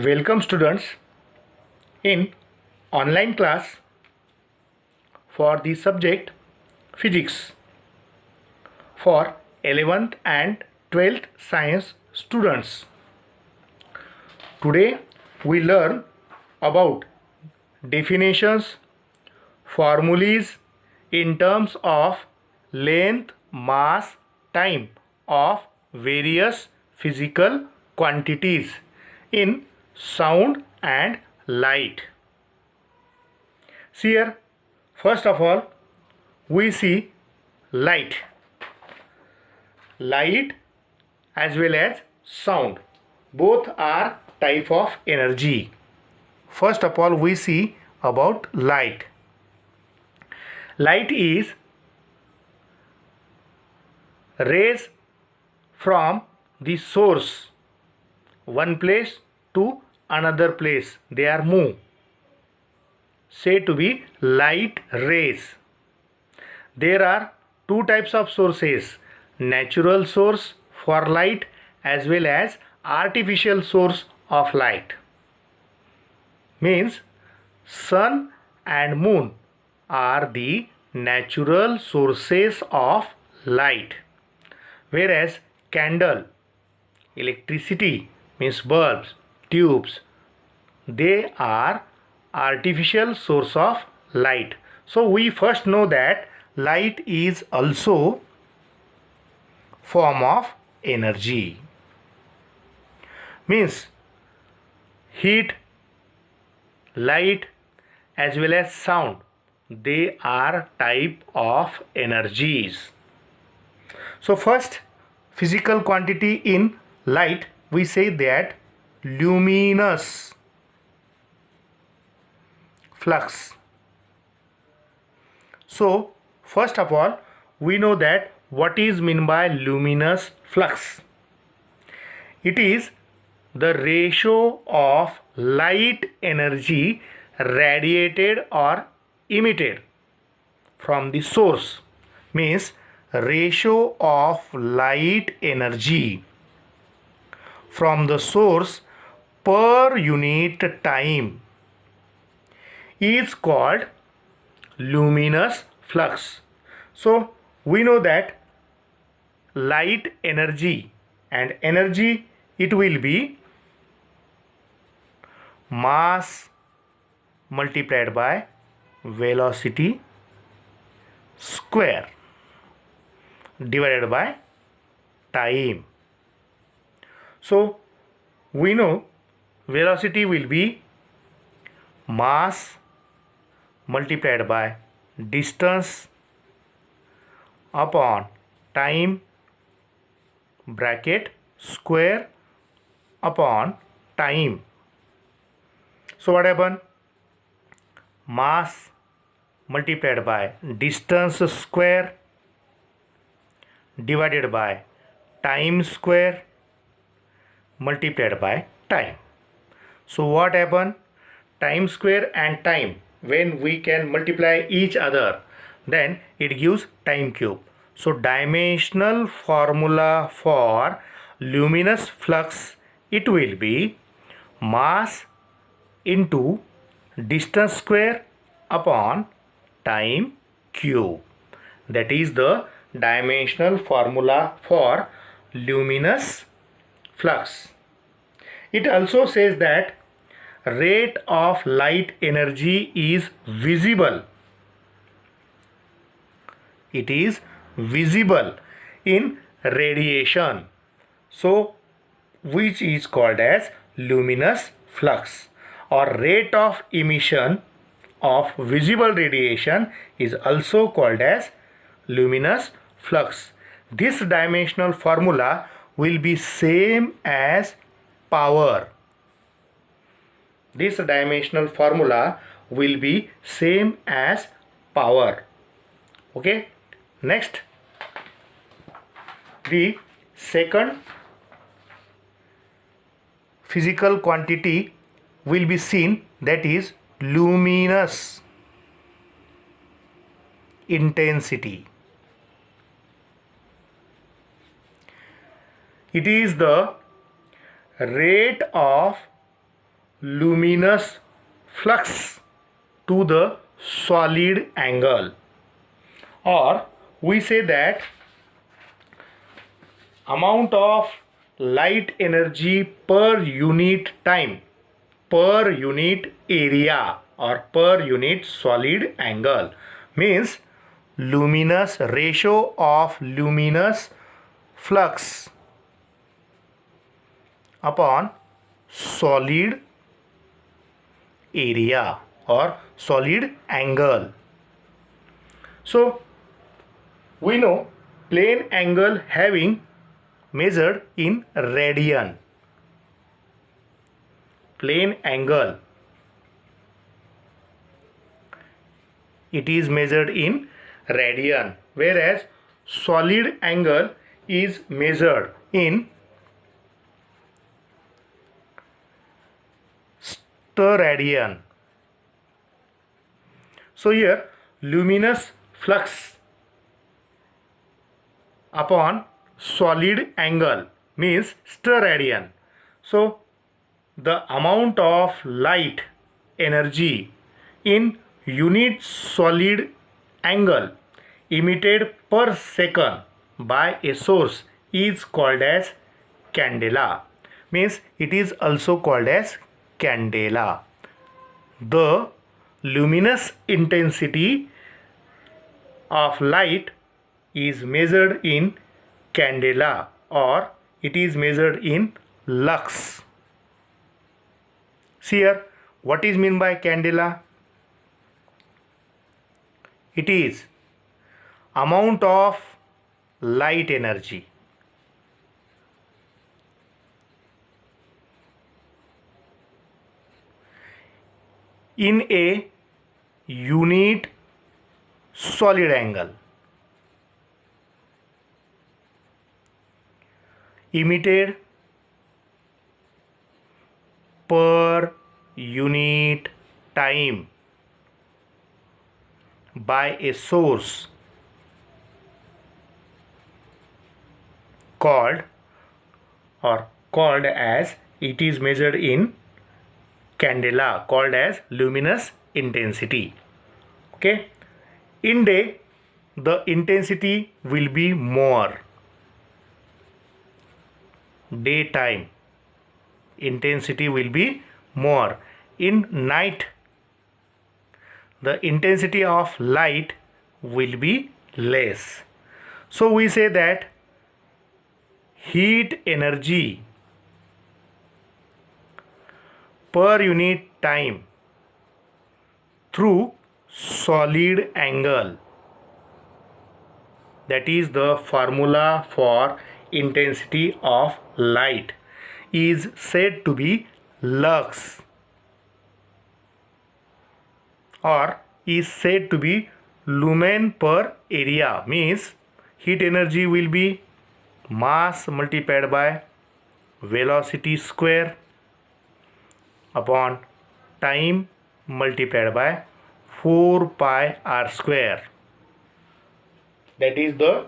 Welcome students in online class for the subject physics for 11th and 12th science students. Today we learn about definitions, formulas in terms of length, mass, time of various physical quantities in sound and light. See here, first of all, we see light. Light as well as sound, both are type of energy. First of all, we see about light. Light is rays from the source, one place to another place, they are move, said to be light rays. There are two types of sources, natural source for light as well as artificial source of light. Means sun and moon are the natural sources of light, whereas candle, electricity means bulbs, tubes, they are artificial source of light. So we first know that light is also form of energy. Means heat, light as well as sound, they are type of energies. So first physical quantity in light, we say that luminous flux. So first of all, we know that what is meant by luminous flux. It is the ratio of light energy radiated or emitted from the source. Means ratio of light energy from the source per unit time is called luminous flux. So we know that light energy and energy, it will be mass multiplied by velocity square divided by time. So we know velocity will be mass multiplied by distance upon time bracket square upon time. So what happen? Mass multiplied by distance square divided by time square multiplied by time. So what happen? Time square and time, when we can multiply each other, then it gives time cube. So dimensional formula for luminous flux, it will be mass into distance square upon time cube. That is the dimensional formula for luminous flux. It also says that rate of light energy is visible. It is visible in radiation. So which is called as luminous flux, or rate of emission of visible radiation is also called as luminous flux. This dimensional formula will be same as power. This dimensional formula will be same as power. Okay. Next, the second physical quantity will be seen, that is luminous intensity. It is the rate of luminous flux to the solid angle, or we say that amount of light energy per unit time, per unit area, or per unit solid angle, means luminous ratio of luminous flux upon solid area or solid angle. So we know plane angle having measured in radian. Plane angle, it is measured in radian, whereas solid angle is measured in steradian. So here luminous flux upon solid angle means steradian. So the amount of light energy in unit solid angle emitted per second by a source is called as candela, means it is also called as candela. The luminous intensity of light is measured in candela, or it is measured in lux. See here, what is meant by candela? It is amount of light energy in a unit solid angle emitted per unit time by a source called as, it is measured in candela, called as luminous intensity. Okay, in day the intensity will be more, daytime intensity will be more. In night the intensity of light will be less. So we say that heat energy per unit time through solid angle, that is the formula for intensity of light, is said to be lux, or is said to be lumen per area, means heat energy will be mass multiplied by velocity square upon time multiplied by 4 pi r square, that is the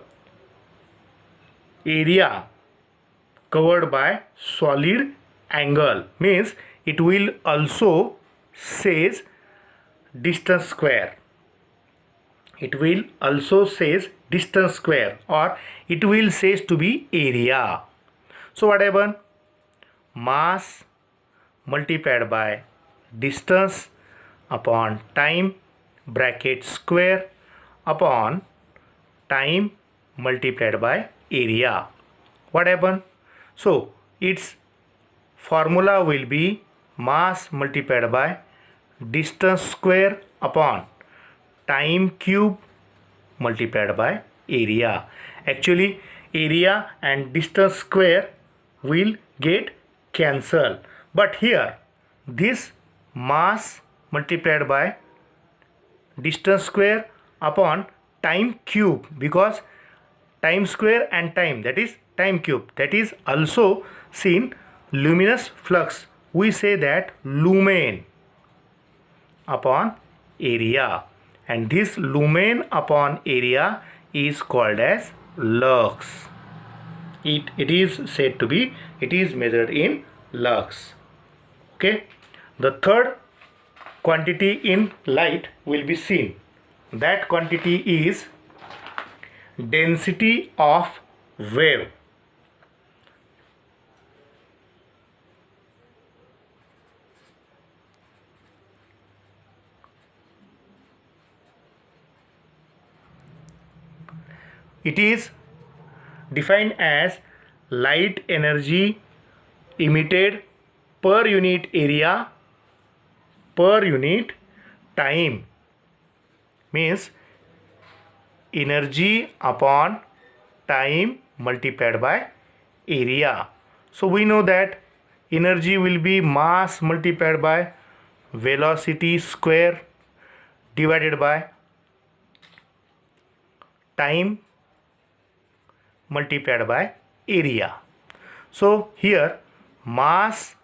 area covered by solid angle, means it will also says distance square, it will also says distance square, or it will says to be area. So what happen? Mass multiplied by distance upon time bracket square upon time multiplied by area. What happen? So its formula will be mass multiplied by distance square upon time cube multiplied by area. Actually area and distance square will get cancelled, but here this mass multiplied by distance square upon time cube, because time square and time, that is time cube, that is also seen luminous flux, we say that lumen upon area, and this lumen upon area is called as lux. It is said to be, it is measured in lux. Okay, the third quantity in light will be seen. That quantity is density of wave. It is defined as light energy emitted per unit area per unit time, means energy upon time multiplied by area. So we know that energy will be mass multiplied by velocity square divided by time multiplied by area. So here mass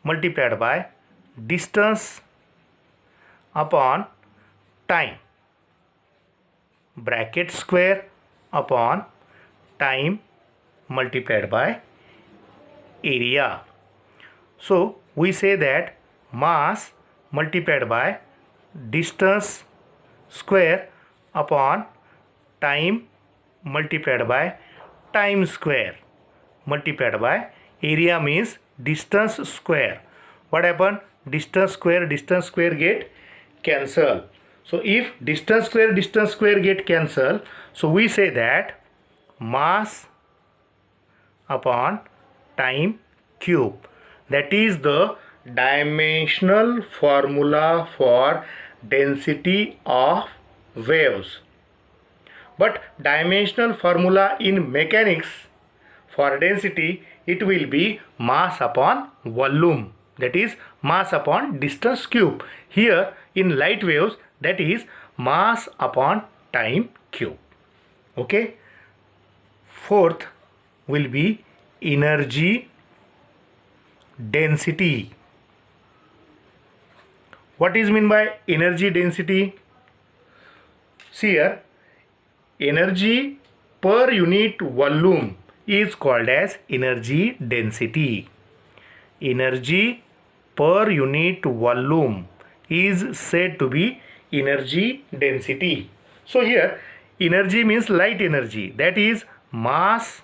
multiplied by distance upon time, bracket square upon time multiplied by area. So we say that mass multiplied by distance square upon time multiplied by time square multiplied by area means distance square. What happen? Distance square get cancel. So if distance square get cancel, so we say that mass upon time cube, that is the dimensional formula for density of waves. But dimensional formula in mechanics for density, it will be mass upon volume, that is mass upon distance cube. Here in light waves, that is mass upon time cube. Okay. Fourth will be energy density. What is meant by energy density? See here, energy per unit volume is called as energy density. Energy per unit volume is said to be energy density. So here energy means light energy, that is mass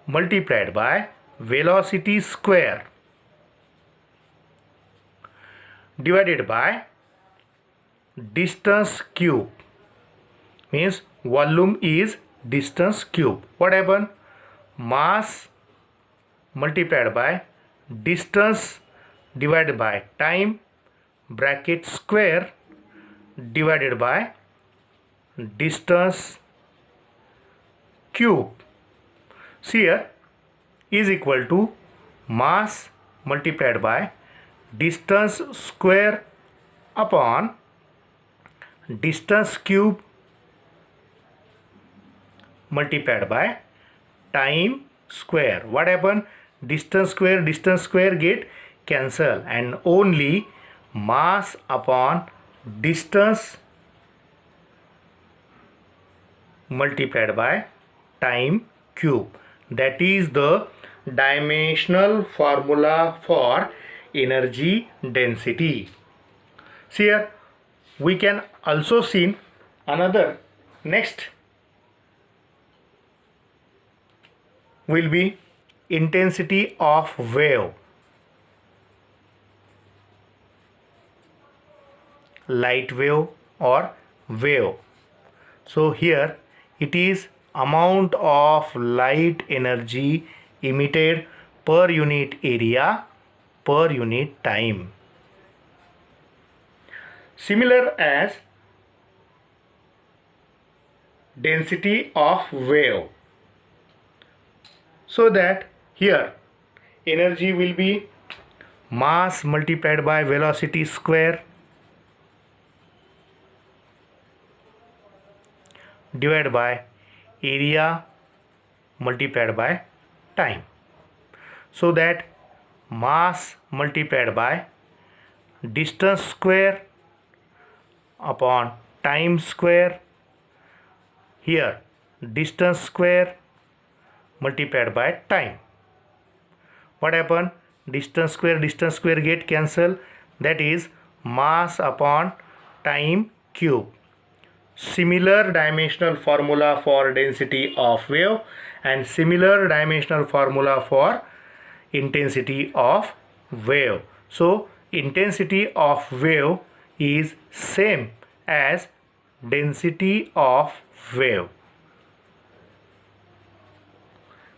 multiplied by velocity square divided by distance cube, means volume is distance cube. What happened? Mass multiplied by distance divided by time bracket square divided by distance cube. See here is equal to mass multiplied by distance square upon distance cube multiplied by time square. What happened? Distance square get cancel, and only mass upon distance multiplied by time cube. That is the dimensional formula for energy density. See here, we can also see another. Next will be intensity of wave. Light wave or wave. So here it is amount of light energy emitted per unit area per unit time. Similar as density of wave. So that here energy will be mass multiplied by velocity square divided by area multiplied by time. So that mass multiplied by distance square upon time square. Here distance square multiplied by time. What happened? distance square get cancel, that is mass upon time cube. Similar dimensional formula for density of wave and similar dimensional formula for intensity of wave. So intensity of wave is same as density of wave.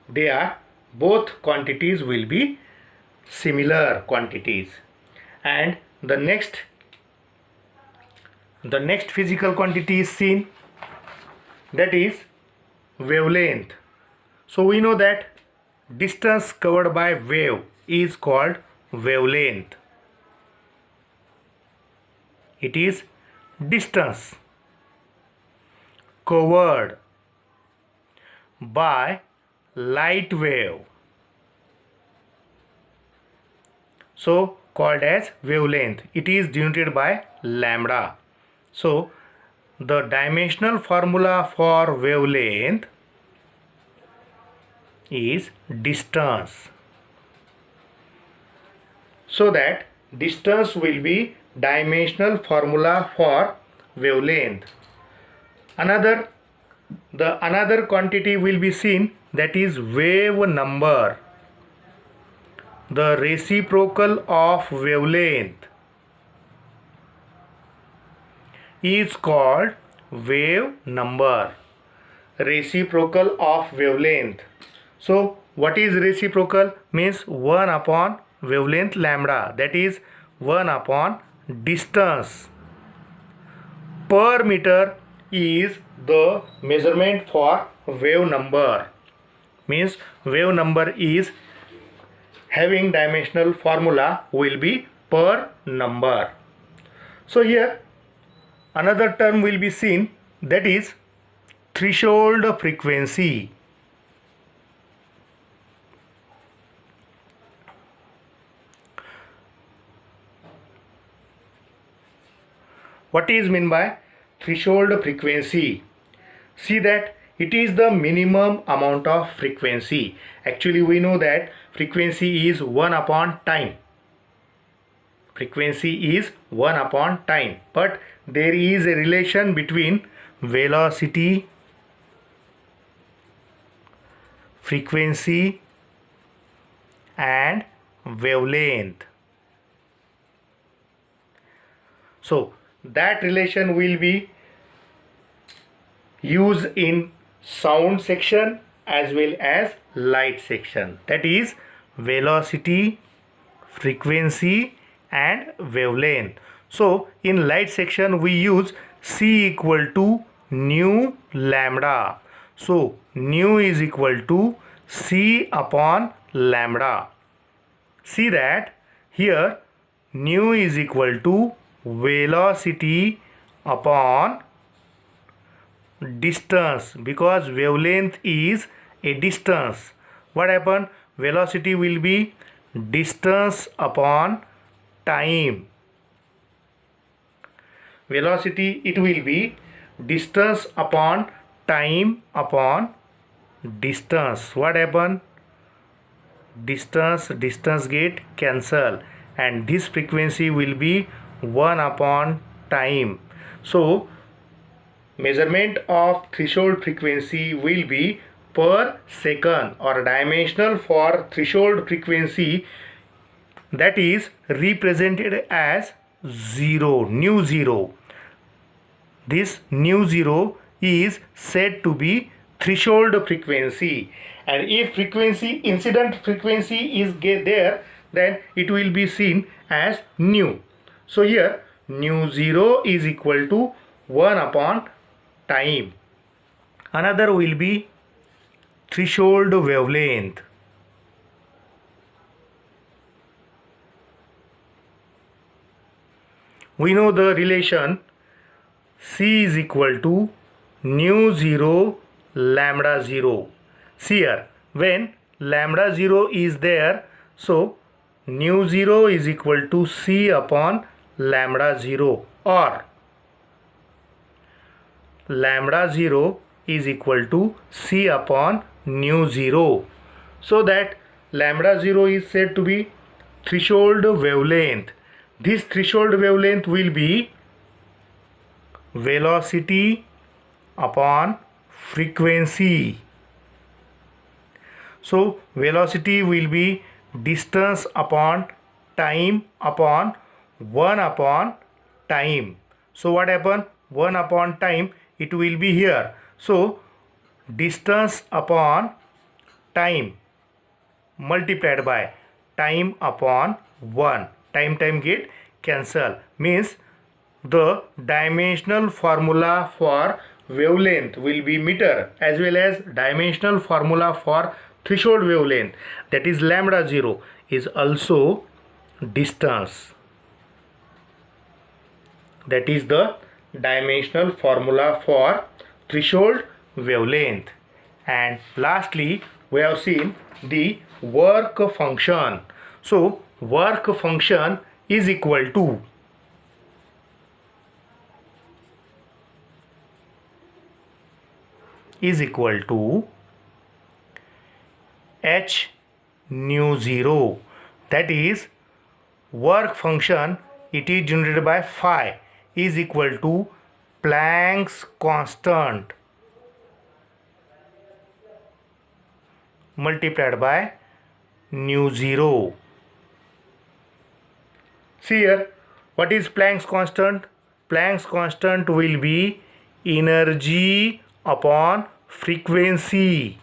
They are both quantities will be similar quantities. And the next physical quantity is seen, that is wavelength. So we know that distance covered by wave is called wavelength. It is distance covered by light wave, so called as wavelength. It is denoted by lambda. So the dimensional formula for wavelength is distance. So that distance will be dimensional formula for wavelength. Another quantity will be seen, that is wave number. The reciprocal of wavelength is called wave number. Reciprocal of wavelength. So what is reciprocal? Means 1 upon wavelength lambda, that is 1 upon distance per meter is the measurement for wave number. Means wave number is having dimensional formula will be per number. So here another term will be seen, that is threshold frequency. What is meant by threshold frequency? See that it is the minimum amount of frequency. Actually we know that frequency is 1 upon time. Frequency is 1 upon time. But there is a relation between velocity, frequency and wavelength. So that relation will be used in sound section as well as light section, that is velocity, frequency and wavelength. So in light section we use C equal to nu lambda. So nu is equal to C upon lambda. See that here nu is equal to velocity upon distance, because wavelength is a distance. What happen? Velocity will be distance upon time. Velocity, it will be distance upon time upon distance. What happen? Distance get cancel, and this frequency will be 1 upon time. So measurement of threshold frequency will be per second, or dimensional for threshold frequency, that is represented as 0, nu 0. This nu 0 is said to be threshold frequency, and if frequency, incident frequency is there, then it will be seen as nu. So here nu 0 is equal to 1 upon time. Another will be threshold wavelength. We know the relation C is equal to nu 0 lambda 0. See here, when lambda 0 is there, so nu 0 is equal to C upon lambda 0, or lambda 0 is equal to C upon nu 0. So that lambda 0 is said to be threshold wavelength. This threshold wavelength will be velocity upon frequency. So velocity will be distance upon time upon 1 upon time. So what happen? 1 upon time, it will be here. So distance upon time multiplied by time upon 1. Time get cancel. Means the dimensional formula for wavelength will be meter as well as dimensional formula for threshold wavelength, that is lambda 0, is also distance. That is the dimensional formula for threshold wavelength. And lastly, we have seen the work function. So work function is equal to h nu 0. That is work function, it is generated by phi, is equal to Planck's constant multiplied by nu 0. See here, what is Planck's constant? Planck's constant will be energy upon frequency.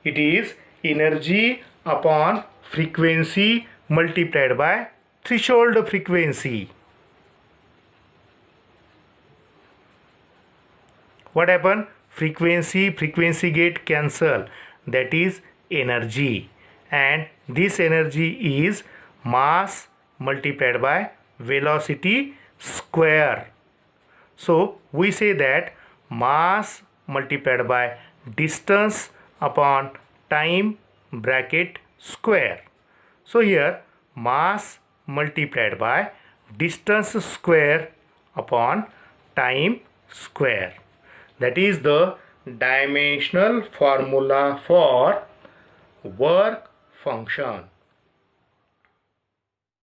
It is energy upon frequency multiplied by threshold frequency. What happen? Frequency get cancel, that is energy, and this energy is mass multiplied by velocity square. So we say that mass multiplied by distance upon time bracket square. So here mass multiplied by distance square upon time square. That is the dimensional formula for work function.